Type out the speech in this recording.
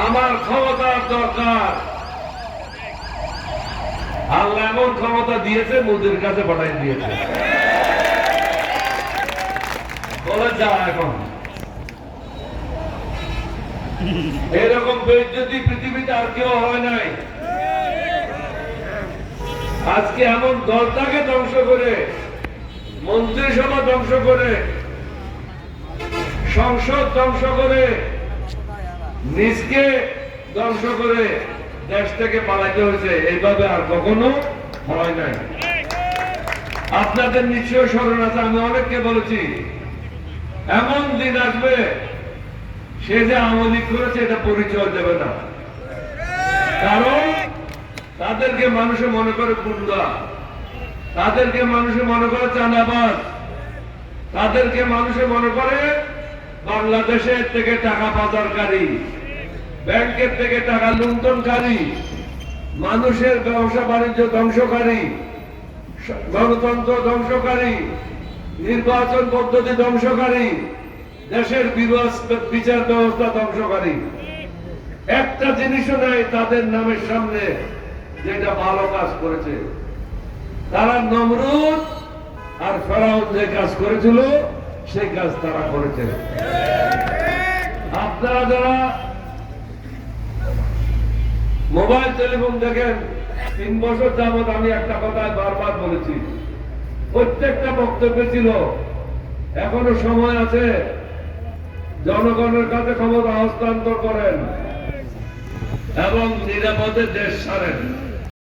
আমার ক্ষমতার দরকার। আল্লাহ এমন ক্ষমতা দিয়েছে, মোদির কাছে পাঠাই দিয়েছে, বলে যা এখন। এরকম বেইজ্জতি পৃথিবীতে আর কেউ হয় নাই। আজকে এমন দলটাকে ধ্বংস করে, মন্ত্রিসভা ধ্বংস করে, সংসদ ধ্বংস করে, নিজকে ধ্বংস করে দেশ থেকে পালাইতে হয়েছে। এইভাবে আর কখনো হয় নাই। আপনাদের নিশ্চয় স্মরণ আছে, আমি অনেককে বলেছি এমন দিন আসবে সে যে আওয়ামী লীগ করেছে এটা পরিচয় দেবে না। কারণ তাদেরকে মানুষে মনে করে গুন্ডা, তাদেরকে মানুষে মনে করে চাঁদাবাজ, তাদেরকে মানুষে মনে করে বাংলাদেশের থেকে টাকা পাচারকারী, ব্যাংকের থেকে টাকা লুণ্ঠনকারী, মানুষের ব্যবসা বাণিজ্য ধ্বংসকারী, গণতন্ত্র ধ্বংসকারী, নির্বাচন পদ্ধতি ধ্বংসকারী, দেশের বিচার ব্যবস্থা ধ্বংসকারী। একটা জিনিসও নাই তাদের নামের সামনে যেটা ভালো কাজ করেছে। তারা নমরুদ আর ফেরাউন যে কাজ করেছিল সেই কাজ তারা করেছে। আপনারা যারা মোবাইল টেলিফোন দেখেন, 3 বছর যাবৎ আমি একটা কথা বারবার বলেছি, প্রত্যেকটা বক্তব্য ছিল এখনো সময় আছে, জনগণের কাছে ক্ষমতা হস্তান্তর করেন এবং নিরাপদে দেশ ছাড়েন।